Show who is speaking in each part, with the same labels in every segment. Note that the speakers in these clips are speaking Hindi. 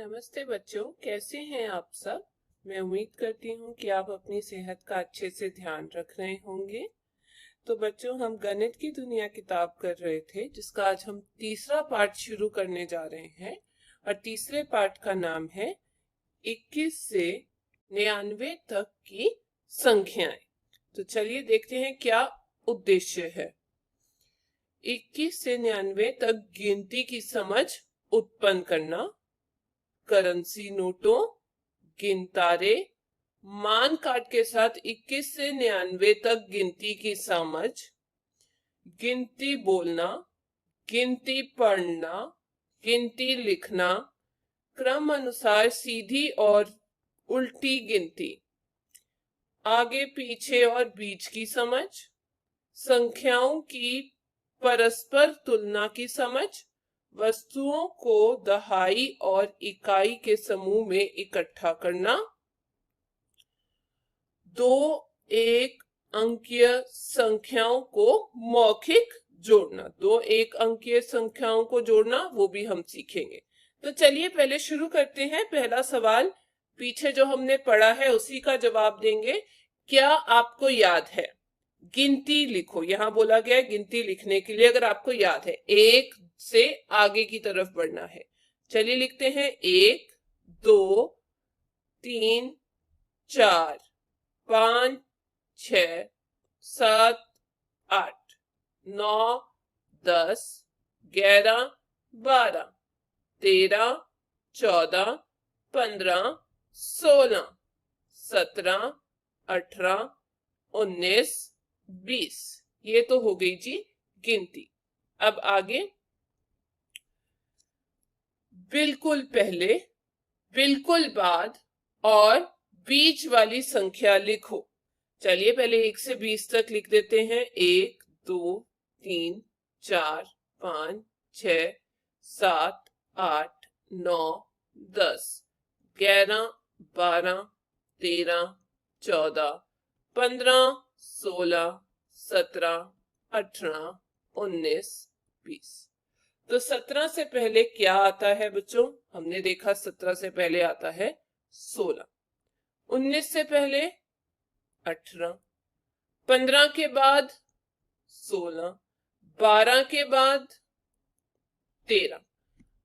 Speaker 1: नमस्ते बच्चों, कैसे हैं आप सब। मैं उम्मीद करती हूँ कि आप अपनी सेहत का अच्छे से ध्यान रख रहे होंगे। तो बच्चों, हम गणित की दुनिया किताब कर रहे थे, जिसका आज हम तीसरा पार्ट शुरू करने जा रहे हैं। और तीसरे पार्ट का नाम है 21 से 99 तक की संख्याएं। तो चलिए देखते हैं क्या उद्देश्य है। 21 से 99 तक गिनती की समझ उत्पन्न करना, करेंसी नोटों, गिनतारे, मान कार्ड के साथ 21 से 99 तक गिनती की समझ, गिनती बोलना, गिनती पढ़ना, गिनती लिखना, क्रम अनुसार सीधी और उल्टी गिनती, आगे पीछे और बीच की समझ, संख्याओं की परस्पर तुलना की समझ, वस्तुओं को दहाई और इकाई के समूह में इकट्ठा करना, दो एक अंकीय संख्याओं को मौखिक जोड़ना, दो एक अंकीय संख्याओं को जोड़ना वो भी हम सीखेंगे। तो चलिए पहले शुरू करते हैं। पहला सवाल, पीछे जो हमने पढ़ा है उसी का जवाब देंगे। क्या आपको याद है? गिनती लिखो। यहां बोला गया है गिनती लिखने के लिए, अगर आपको याद है एक से आगे की तरफ बढ़ना है। चलिए लिखते हैं 1 2 3 4 5 6 7 8 9 10 11 12 13 14 15 16 17 18 19 20। ये तो हो गई जी गिनती। अब आगे, बिल्कुल पहले, बिल्कुल बाद और बीच वाली संख्या लिखो। चलिए पहले 1 से 20 तक लिख देते हैं। 1 2 3 4 5 6 7 8 9 10 11 12 13 14 15 16 17 18 19 20। तो 17 से पहले क्या आता है बच्चों? हमने देखा 17 से पहले आता है 16। 19 से पहले 18, 15 के बाद 16, 12 के बाद 13।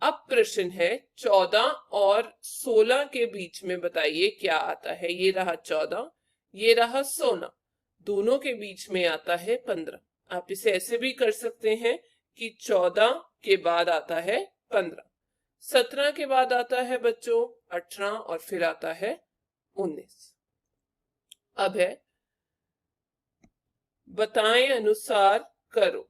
Speaker 1: अब प्रश्न है 14 और 16 के बीच में बताइए क्या आता है। ये रहा 14, ये रहा 16, दोनों के बीच में आता है 15। आप इसे ऐसे भी कर सकते हैं कि 14 के बाद आता है 15, 17 के बाद आता है बच्चों 18 और फिर आता है 19। अब है बताएं अनुसार करो।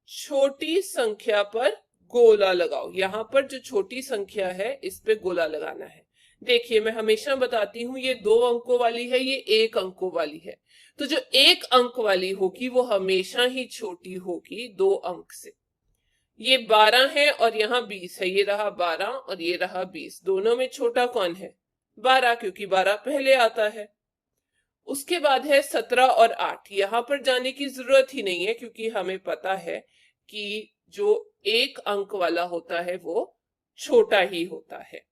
Speaker 1: छोटी संख्या पर गोला लगाओ। यहां पर जो छोटी संख्या है इस पे गोला लगाना है। देखिए, मैं हमेशा बताती हूं ये 2 अंकों वाली है, ये 1 अंकों वाली है। तो जो 1 अंक वाली होगी वो हमेशा ही छोटी होगी 2 अंक से। ये 12 है और यहाँ 20 है। ये रहा 12 और ये रहा 20। दोनों में छोटा कौन है? 12, क्योंकि 12 पहले आता है। उसके बाद है 17 और 8। यहां पर जाने की जरूरत ही नहीं है, क्योंकि हमें पता है कि जो 1 अंक वाला होता है वो छोटा ही होता है।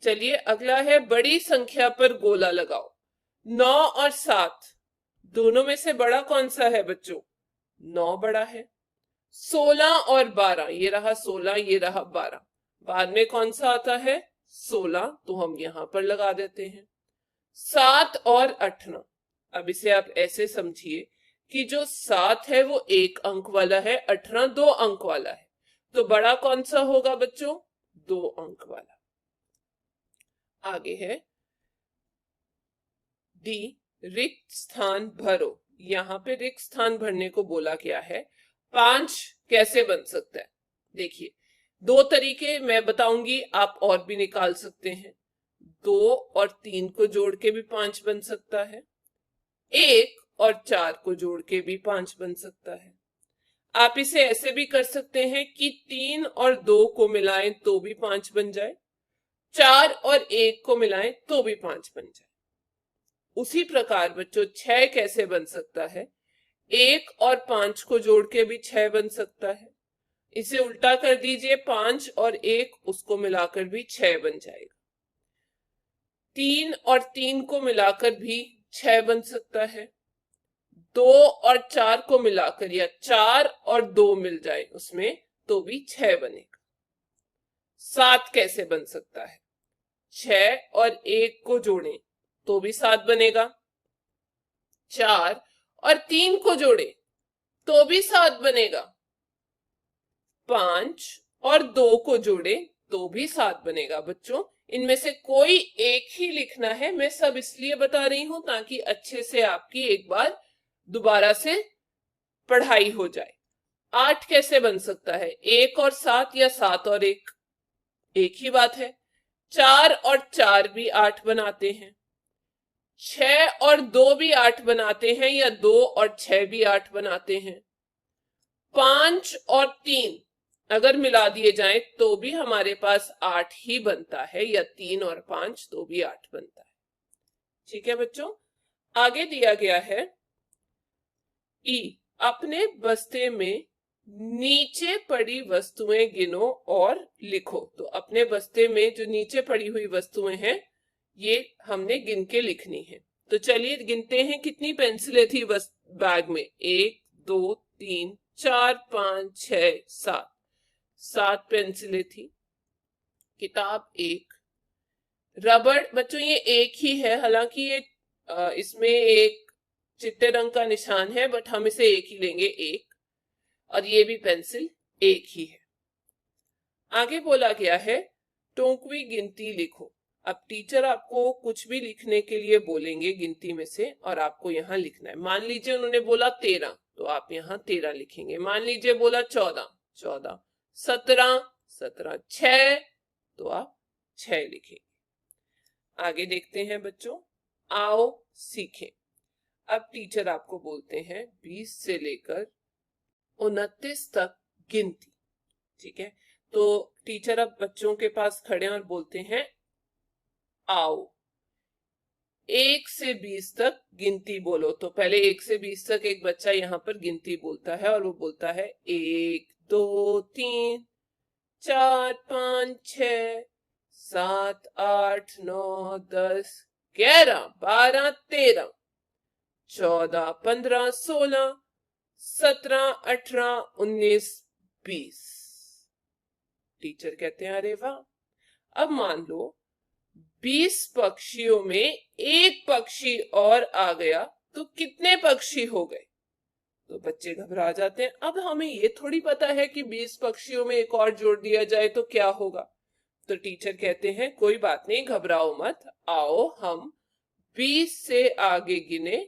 Speaker 1: चलिए अगला है बड़ी संख्या पर गोला लगाओ। 9 और 7, दोनों में से बड़ा कौन सा है बच्चों? 9 बड़ा है। 16 और 12, ये रहा 16, ये रहा 12, बाद में कौन सा आता है? 16, तो हम यहां पर लगा देते हैं। 7 और 18, अब इसे आप ऐसे समझिए कि जो 7 है वो 1 अंक वाला है, 18 2 अंक वाला है। तो बड़ा कौन सा होगा बच्चों? 2 अंक वाला। आगे है डी, रिक्त स्थान भरो। यहां पे रिक्त स्थान भरने को बोला गया है। 5 कैसे बन सकता है? देखिए, 2 तरीके मैं बताऊंगी, आप और भी निकाल सकते हैं। 2 और 3 को जोड़ के भी 5 बन सकता है। 1 और 4 को जोड़ के भी 5 बन सकता है। आप इसे ऐसे भी कर सकते हैं कि 3 और 2 को मिलाएं तो भी 5 बन जाए, 4 और 1 को मिलाएं तो भी 5 बन जाए। उसी प्रकार बच्चों 6 कैसे बन सकता है? 1 और 5 को जोड़ के भी 6 बन सकता है, इसे उल्टा कर दीजिए, 5 और 1 उसको मिलाकर भी 6 बन जाएगा। 3 और 3 को मिलाकर भी 6 बन सकता है। 2 और 4 को मिलाकर, या 4 और 2 मिल जाए उसमें, तो भी 6 बनेगा। 7 कैसे बन सकता है? 6 और 1 को जोड़ें तो भी 7 बनेगा। 4 और 3 को जोड़े तो भी 7 बनेगा। 5 और 2 को जोड़े तो भी 7 बनेगा। बच्चों, इनमें से कोई एक ही लिखना है। मैं सब इसलिए बता रही हूं ताकि अच्छे से आपकी एक बार दोबारा से पढ़ाई हो जाए। 8 कैसे बन सकता है? 1 और 7 या 7 और 1? एक ही बात है। 4 और 4 भी 8 बनाते हैं। 6 और 2 भी 8 बनाते हैं, या 2 और 6 भी 8 बनाते हैं। 5 और 3 अगर मिला दिए जाए तो भी हमारे पास 8 ही बनता है, या 3 और 5 तो भी 8 बनता है। ठीक है बच्चों, आगे दिया गया है ई, अपने बस्ते में नीचे पड़ी वस्तुएं गिनो और लिखो। तो अपने बस्ते में जो नीचे पड़ी हुई वस्तुएं हैं ये हमने गिन के लिखनी है। तो चलिए गिनते हैं, कितनी पेंसिलें थी बस बैग में? 1 2 3 4 5 6 7, 7 पेंसिलें थी। किताब 1। रबड़, बच्चों ये एक ही है, हालांकि ये इसमें एक चिट्टे रंग का निशान है, बट हम इसे एक ही लेंगे, एक। और ये भी पेंसिल एक ही है। आगे बोला गया है टोंकवी गिनती लिखो। अब टीचर आपको कुछ भी लिखने के लिए बोलेंगे गिनती में से, और आपको यहाँ लिखना है। मान लीजिए उन्होंने बोला 13, तो आप यहाँ 13 लिखेंगे। मान लीजिए बोला 14, 14, 17, 17, 6, तो आप 6 लिखेंगे। आगे देखते हैं बच्चों, आओ सीखें। अब टीचर आपको बोलते हैं 20 से लेकर 29 तक गिनती। ठीक है, तो टीचर अब बच्चों के पास खड़े और बोलते हैं आओ 1 से 20 तक गिनती बोलो। तो पहले 1 से 20 तक एक बच्चा यहाँ पर गिनती बोलता है, और वो बोलता है 1 2 3 4 5 6 7 8 9 10 11 12 13 14 15 16 17 18 19 20। टीचर कहते हैं अरे वाह। अब मान लो 20 पक्षियों में एक पक्षी और आ गया, तो कितने पक्षी हो गए? तो बच्चे घबरा जाते हैं। अब हमें ये थोड़ी पता है कि 20 पक्षियों में एक और जोड़ दिया जाए तो क्या होगा। तो टीचर कहते हैं कोई बात नहीं, घबराओ मत, आओ हम 20 से आगे गिने,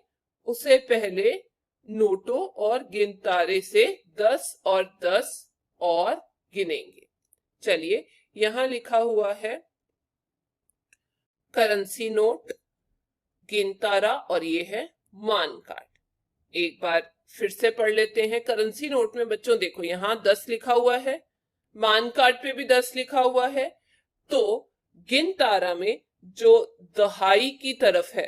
Speaker 1: उसे पहले नोटों और गिनतारे से 10 और 10 और गिनेंगे। चलिए, यहां लिखा हुआ है करेंसी नोट, गिनतारा, और ये है मान कार्ड। एक बार फिर से पढ़ लेते हैं। करेंसी नोट में बच्चों देखो यहाँ 10 लिखा हुआ है, मान कार्ड पे भी 10 लिखा हुआ है। तो गिनतारा में जो दहाई की तरफ है,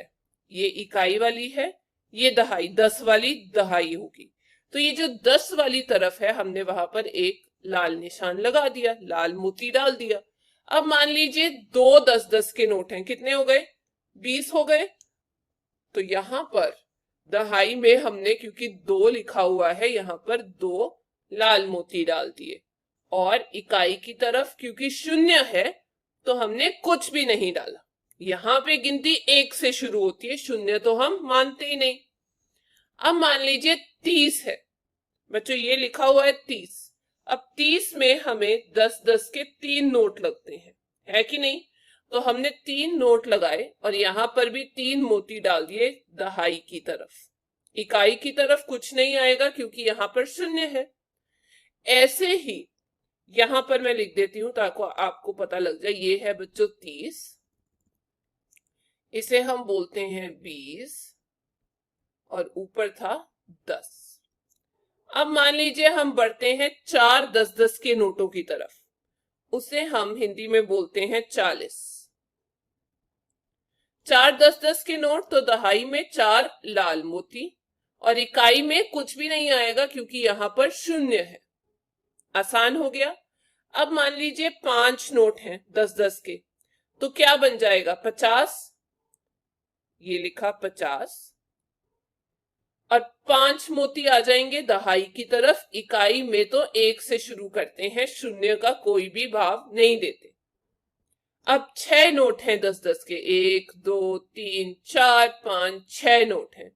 Speaker 1: ये इकाई वाली है, ये दहाई 10 वाली दहाई होगी। तो ये जो 10 वाली तरफ है, हमने वहां पर एक लाल निशान लगा दिया, लाल मोती डाल दिया। अब मान लीजिए 2 10-10 के नोट हैं, कितने हो गए? 20 हो गए। तो यहां पर दहाई में हमने, क्योंकि 2 लिखा हुआ है, यहां पर 2 लाल मोती डाल दिए। और इकाई की तरफ क्योंकि 0 है तो हमने कुछ भी नहीं डाला। यहां पे गिनती 1 से शुरू होती है, 0 तो हम मानते ही नहीं। अब मान लीजिए 30 है बच्चों, ये लिखा हुआ है 30। अब 30 में हमें 10-10 के 3 नोट लगते हैं, है कि नहीं? तो हमने 3 नोट लगाए और यहां पर भी 3 मोती डाल दिए दहाई की तरफ। इकाई की तरफ कुछ नहीं आएगा क्योंकि यहां पर 0 है। ऐसे ही यहां पर मैं लिख देती हूं ताकि आपको पता लग जाए। ये है बच्चों 30, इसे हम बोलते हैं 20, और ऊपर था 10। अब मान लीजिए हम बढ़ते हैं 4 10-10 के नोटों की तरफ, उसे हम हिंदी में बोलते हैं 40। 4 10-10 के नोट, तो दहाई में 4 लाल मोती, और इकाई में कुछ भी नहीं आएगा क्योंकि यहां पर 0 है। आसान हो गया। अब मान लीजिए 5 नोट हैं 10-10 के, तो क्या बन जाएगा? 50, ये लिखा 50, और 5 मोती आ जाएंगे दहाई की तरफ। इकाई में तो 1 से शुरू करते हैं, शून्य का कोई भी भाव नहीं देते। अब 6 नोट हैं 10-10 के, 1 2 3 4 5, 6 नोट हैं।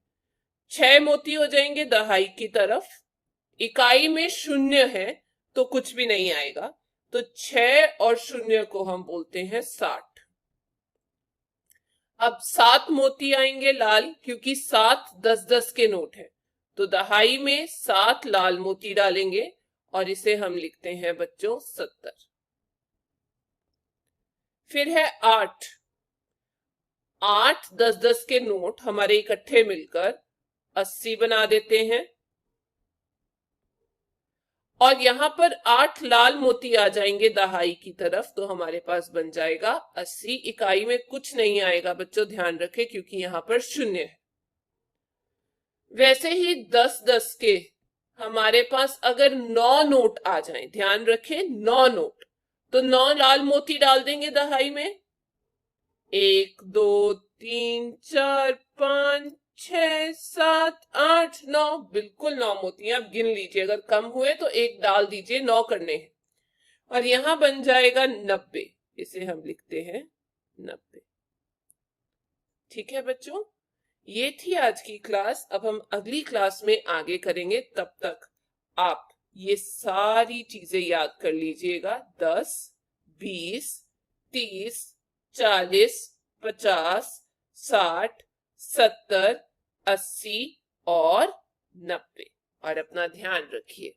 Speaker 1: 6 मोती हो जाएंगे दहाई की तरफ। इकाई में शून्य है तो कुछ भी नहीं आएगा, तो 6 और शून्य को हम बोलते हैं 60। अब 7 मोती आएंगे लाल, क्योंकि 7 10-10 के नोट हैं, तो दहाई में 7 लाल मोती डालेंगे और इसे हम लिखते हैं बच्चों 70। फिर है 8। 8 10-10 के नोट हमारे इकट्ठे मिलकर 80 बना देते हैं, और यहां पर 8 लाल मोती आ जाएंगे दहाई की तरफ, तो हमारे पास बन जाएगा 80। इकाई में कुछ नहीं आएगा बच्चों, ध्यान रखें, क्योंकि यहां पर शून्य है। वैसे ही 10-10 के हमारे पास अगर 9 नोट आ जाएं, ध्यान रखें 9 नोट, तो 9 लाल मोती डाल देंगे दहाई में। 1 2 3 4 5 6 7 8 9, बिल्कुल 9 मोतियां। आप गिन लीजिए, अगर कम हुए तो एक डाल दीजिए, 9 करने हैं। और यहां बन जाएगा 90, इसे हम लिखते हैं 90। ठीक है बच्चों, ये थी आज की क्लास। अब हम अगली क्लास में आगे करेंगे, तब तक आप ये सारी चीजें याद कर लीजिएगा। 10 20 30 40 50 60 70 80 और 90, और अपना ध्यान रखिए।